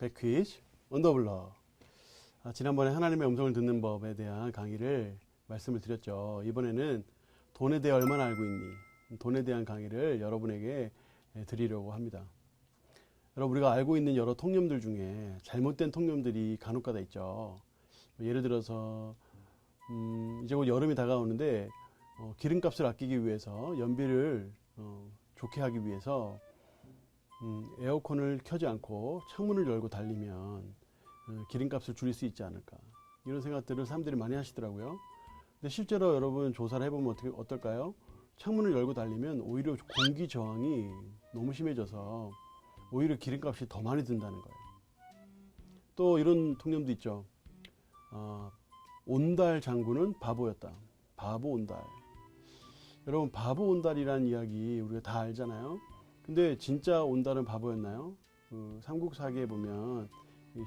백퀴즈 언더블러. 지난번에 하나님의 음성을 듣는 법에 대한 강의를 말씀을 드렸죠. 이번에는 돈에 대해 얼마나 알고 있니? 돈에 대한 강의를 여러분에게 드리려고 합니다. 여러분, 우리가 알고 있는 여러 통념들 중에 잘못된 통념들이 간혹가다 있죠. 예를 들어서 이제 곧 여름이 다가오는데 기름값을 아끼기 위해서 연비를 좋게 하기 위해서 에어컨을 켜지 않고 창문을 열고 달리면 기름값을 줄일 수 있지 않을까, 이런 생각들을 사람들이 많이 하시더라고요. 근데 실제로 여러분 조사를 해보면 어떨까요? 창문을 열고 달리면 오히려 공기 저항이 너무 심해져서 오히려 기름값이 더 많이 든다는 거예요. 또 이런 통념도 있죠. 온달 장군은 바보였다. 바보 온달. 여러분, 바보 온달이라는 이야기 우리가 다 알잖아요. 근데 진짜 온달은 바보였나요? 삼국사기에 보면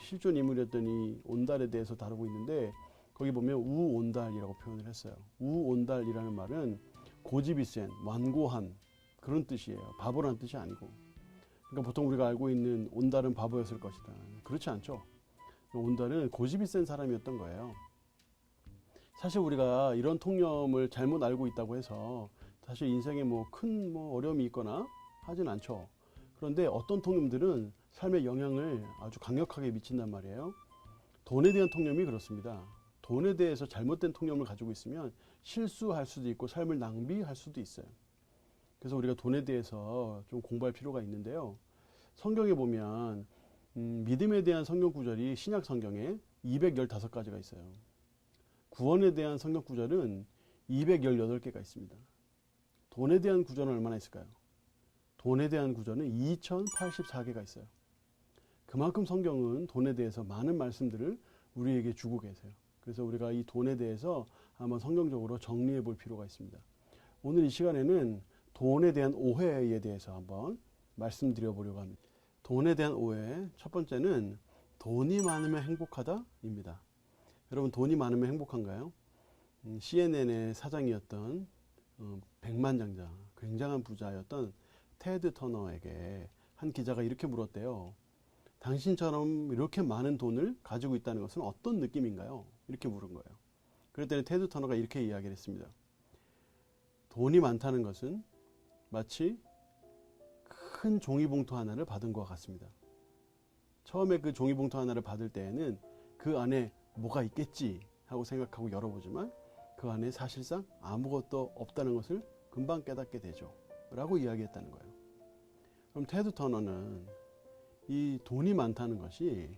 실존 인물이었던 이 온달에 대해서 다루고 있는데, 거기 보면 우온달이라고 표현을 했어요. 우온달이라는 말은 고집이 센, 완고한 그런 뜻이에요. 바보라는 뜻이 아니고. 그러니까 보통 우리가 알고 있는 온달은 바보였을 것이다. 그렇지 않죠. 온달은 고집이 센 사람이었던 거예요. 사실 우리가 이런 통념을 잘못 알고 있다고 해서 사실 인생에 큰 어려움이 있거나 하진 않죠. 그런데 어떤 통념들은 삶에 영향을 아주 강력하게 미친단 말이에요. 돈에 대한 통념이 그렇습니다. 돈에 대해서 잘못된 통념을 가지고 있으면 실수할 수도 있고 삶을 낭비할 수도 있어요. 그래서 우리가 돈에 대해서 좀 공부할 필요가 있는데요. 성경에 보면 믿음에 대한 성경 구절이 신약 성경에 215가지가 있어요. 구원에 대한 성경 구절은 218개가 있습니다. 돈에 대한 구절은 얼마나 있을까요? 돈에 대한 구절은 2084개가 있어요. 그만큼 성경은 돈에 대해서 많은 말씀들을 우리에게 주고 계세요. 그래서 우리가 이 돈에 대해서 한번 성경적으로 정리해 볼 필요가 있습니다. 오늘 이 시간에는 돈에 대한 오해에 대해서 한번 말씀드려 보려고 합니다. 돈에 대한 오해, 첫 번째는 돈이 많으면 행복하다입니다. 여러분, 돈이 많으면 행복한가요? CNN의 사장이었던 백만장자, 굉장한 부자였던 테드 터너에게 한 기자가 이렇게 물었대요. 당신처럼 이렇게 많은 돈을 가지고 있다는 것은 어떤 느낌인가요? 이렇게 물은 거예요. 그랬더니 테드 터너가 이렇게 이야기를 했습니다. 돈이 많다는 것은 마치 큰 종이봉투 하나를 받은 것과 같습니다. 처음에 그 종이봉투 하나를 받을 때에는 그 안에 뭐가 있겠지 하고 생각하고 열어보지만 그 안에 사실상 아무것도 없다는 것을 금방 깨닫게 되죠 라고 이야기했다는 거예요. 그럼 테드 터너는 이 돈이 많다는 것이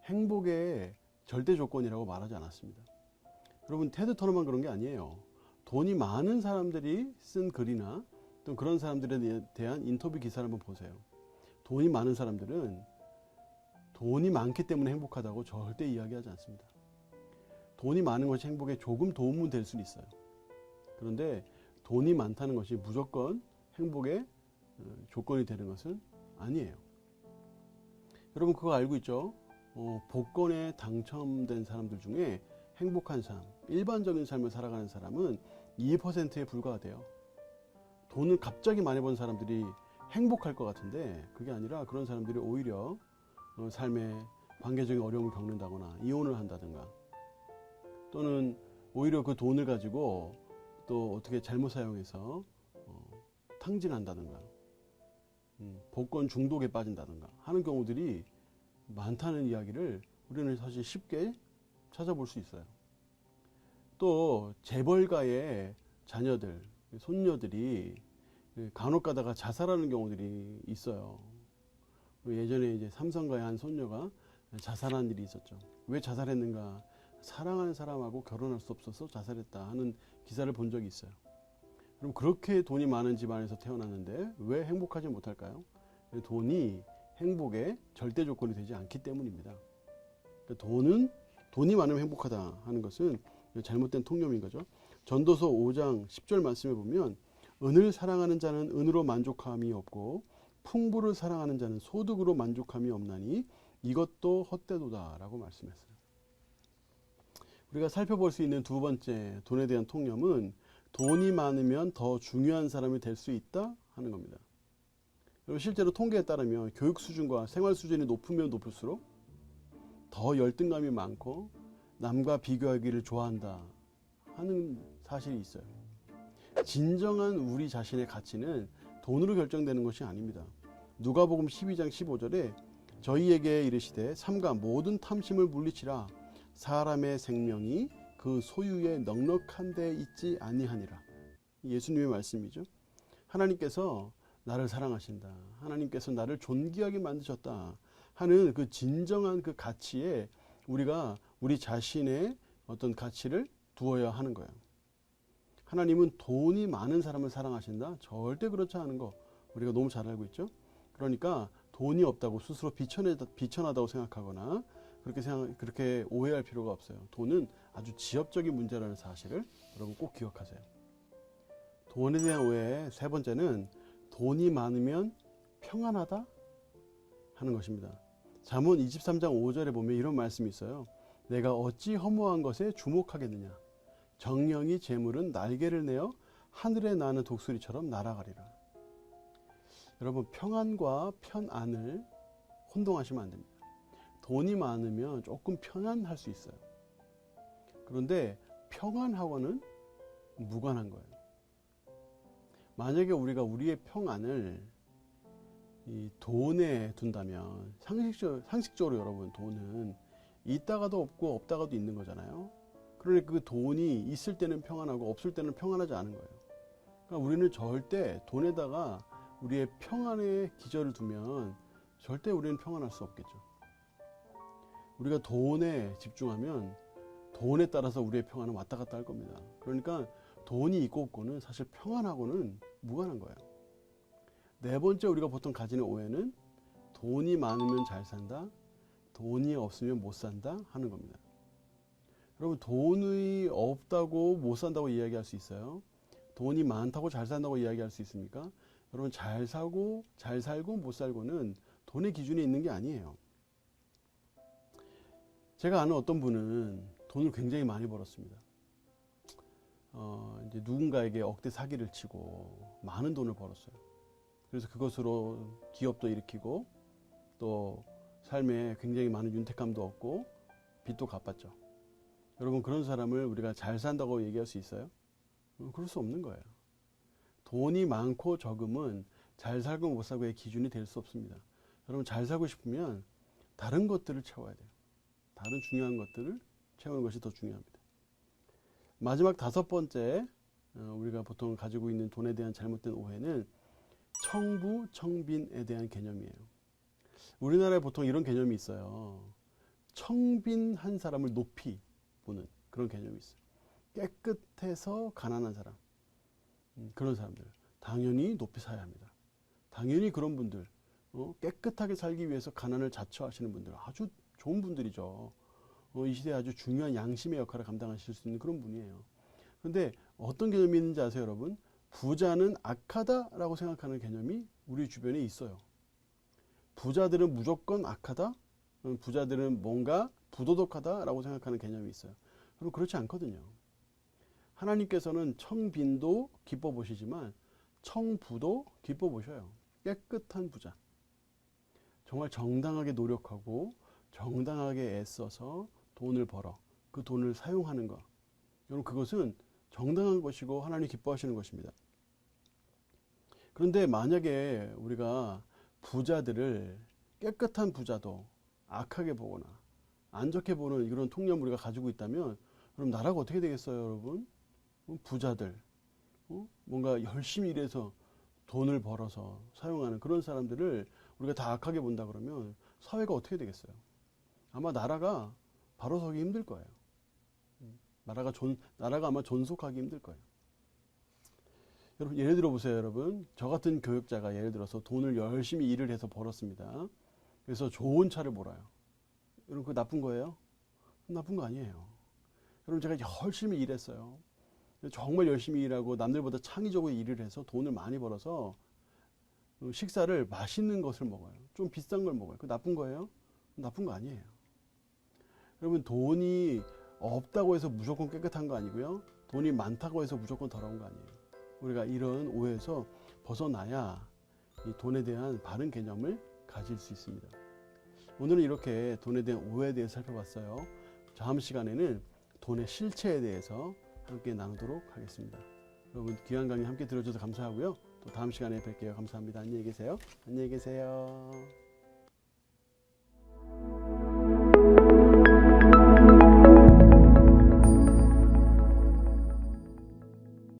행복의 절대 조건이라고 말하지 않았습니다. 여러분, 테드 터너만 그런 게 아니에요. 돈이 많은 사람들이 쓴 글이나 또 그런 사람들에 대한 인터뷰 기사를 한번 보세요. 돈이 많은 사람들은 돈이 많기 때문에 행복하다고 절대 이야기하지 않습니다. 돈이 많은 것이 행복에 조금 도움은 될 수는 있어요. 그런데 돈이 많다는 것이 무조건 행복의 조건이 되는 것은 아니에요. 여러분, 그거 알고 있죠? 복권에 당첨된 사람들 중에 행복한 삶, 일반적인 삶을 살아가는 사람은 2%에 불과하대요. 돈을 갑자기 많이 번 사람들이 행복할 것 같은데 그게 아니라 그런 사람들이 오히려 삶에 관계적인 어려움을 겪는다거나 이혼을 한다든가, 또는 오히려 그 돈을 가지고 또 어떻게 잘못 사용해서 탕진한다든가, 복권 중독에 빠진다든가 하는 경우들이 많다는 이야기를 우리는 사실 쉽게 찾아볼 수 있어요. 또 재벌가의 자녀들, 손녀들이 간혹 가다가 자살하는 경우들이 있어요. 예전에 이제 삼성가의 한 손녀가 자살한 일이 있었죠. 왜 자살했는가? 사랑하는 사람하고 결혼할 수 없어서 자살했다 하는 기사를 본 적이 있어요. 그럼 그렇게 돈이 많은 집안에서 태어났는데 왜 행복하지 못할까요? 돈이 행복의 절대 조건이 되지 않기 때문입니다. 그러니까 돈이 많으면 행복하다 하는 것은 잘못된 통념인 거죠. 전도서 5장 10절 말씀에 보면 은을 사랑하는 자는 은으로 만족함이 없고 풍부를 사랑하는 자는 소득으로 만족함이 없나니 이것도 헛되도다 라고 말씀했어요. 우리가 살펴볼 수 있는 두 번째 돈에 대한 통념은 돈이 많으면 더 중요한 사람이 될 수 있다 하는 겁니다. 그리고 실제로 통계에 따르면 교육 수준과 생활 수준이 높으면 높을수록 더 열등감이 많고 남과 비교하기를 좋아한다 하는 사실이 있어요. 진정한 우리 자신의 가치는 돈으로 결정되는 것이 아닙니다. 누가복음 12장 15절에 저희에게 이르시되 삼가 모든 탐심을 물리치라 사람의 생명이 그 소유에 넉넉한 데 있지 아니하니라. 예수님의 말씀이죠. 하나님께서 나를 사랑하신다. 하나님께서 나를 존귀하게 만드셨다 하는 그 진정한 그 가치에 우리가 우리 자신의 어떤 가치를 두어야 하는 거예요. 하나님은 돈이 많은 사람을 사랑하신다? 절대 그렇지 않은 거 우리가 너무 잘 알고 있죠. 그러니까 돈이 없다고 스스로 비천하다고 생각하거나 그렇게 오해할 필요가 없어요. 돈은 아주 지엽적인 문제라는 사실을 여러분 꼭 기억하세요. 돈에 대한 오해 세 번째는 돈이 많으면 평안하다 하는 것입니다. 잠언 23장 5절에 보면 이런 말씀이 있어요. 내가 어찌 허무한 것에 주목하겠느냐. 정령이 재물은 날개를 내어 하늘에 나는 독수리처럼 날아가리라. 여러분 평안과 편안을 혼동하시면 안 됩니다. 돈이 많으면 조금 편안할 수 있어요. 그런데 평안하고는 무관한 거예요. 만약에 우리가 우리의 평안을 이 돈에 둔다면 상식적으로 여러분 돈은 있다가도 없고 없다가도 있는 거잖아요. 그러니까 그 돈이 있을 때는 평안하고 없을 때는 평안하지 않은 거예요. 그러니까 우리는 절대 돈에다가 우리의 평안의 기저를 두면 절대 우리는 평안할 수 없겠죠. 우리가 돈에 집중하면 돈에 따라서 우리의 평안은 왔다 갔다 할 겁니다. 그러니까 돈이 있고 없고는 사실 평안하고는 무관한 거예요. 네 번째 우리가 보통 가지는 오해는 돈이 많으면 잘 산다, 돈이 없으면 못 산다 하는 겁니다. 여러분 돈이 없다고 못 산다고 이야기할 수 있어요. 돈이 많다고 잘 산다고 이야기할 수 있습니까? 여러분 잘 살고 못 살고는 돈의 기준에 있는 게 아니에요. 제가 아는 어떤 분은 돈을 굉장히 많이 벌었습니다. 이제 누군가에게 억대 사기를 치고 많은 돈을 벌었어요. 그래서 그것으로 기업도 일으키고 또 삶에 굉장히 많은 윤택감도 얻고 빚도 갚았죠. 여러분 그런 사람을 우리가 잘 산다고 얘기할 수 있어요? 그럴 수 없는 거예요. 돈이 많고 적음은 잘 살고 못 살고의 기준이 될 수 없습니다. 여러분 잘 살고 싶으면 다른 것들을 채워야 돼요. 다른 중요한 것들을 채우는 것이 더 중요합니다. 마지막 다섯 번째 우리가 보통 가지고 있는 돈에 대한 잘못된 오해는 청부, 청빈에 대한 개념이에요. 우리나라에 보통 이런 개념이 있어요. 청빈한 사람을 높이 보는 그런 개념이 있어요. 깨끗해서 가난한 사람, 그런 사람들 당연히 높이 사야 합니다. 당연히 그런 분들 깨끗하게 살기 위해서 가난을 자처하시는 분들 아주 좋은 분들이죠. 이 시대에 아주 중요한 양심의 역할을 감당하실 수 있는 그런 분이에요. 그런데 어떤 개념이 있는지 아세요, 여러분? 부자는 악하다라고 생각하는 개념이 우리 주변에 있어요. 부자들은 무조건 악하다? 부자들은 뭔가 부도덕하다라고 생각하는 개념이 있어요. 그럼 그렇지 않거든요. 하나님께서는 청빈도 기뻐 보시지만 청부도 기뻐 보셔요. 깨끗한 부자. 정말 정당하게 노력하고 정당하게 애써서 돈을 벌어 그 돈을 사용하는 것. 여러분 그것은 정당한 것이고 하나님 기뻐하시는 것입니다. 그런데 만약에 우리가 부자들을 깨끗한 부자도 악하게 보거나 안 좋게 보는 이런 통념 우리가 가지고 있다면 그럼 나라가 어떻게 되겠어요, 여러분? 부자들 뭔가 열심히 일해서 돈을 벌어서 사용하는 그런 사람들을 우리가 다 악하게 본다 그러면 사회가 어떻게 되겠어요? 아마 나라가 바로 서기 힘들 거예요. 나라가 아마 존속하기 힘들 거예요. 여러분 예를 들어 보세요, 여러분. 저 같은 교육자가 예를 들어서 돈을 열심히 일을 해서 벌었습니다. 그래서 좋은 차를 몰아요. 여러분 그거 나쁜 거예요? 나쁜 거 아니에요. 여러분 제가 열심히 일했어요. 정말 열심히 일하고 남들보다 창의적으로 일을 해서 돈을 많이 벌어서 식사를 맛있는 것을 먹어요. 좀 비싼 걸 먹어요. 그거 나쁜 거예요? 나쁜 거 아니에요. 여러분 돈이 없다고 해서 무조건 깨끗한 거 아니고요. 돈이 많다고 해서 무조건 더러운 거 아니에요. 우리가 이런 오해에서 벗어나야 이 돈에 대한 바른 개념을 가질 수 있습니다. 오늘은 이렇게 돈에 대한 오해에 대해서 살펴봤어요. 다음 시간에는 돈의 실체에 대해서 함께 나누도록 하겠습니다. 여러분 귀한 강의 함께 들어줘서 감사하고요. 또 다음 시간에 뵐게요. 감사합니다. 안녕히 계세요. 안녕히 계세요.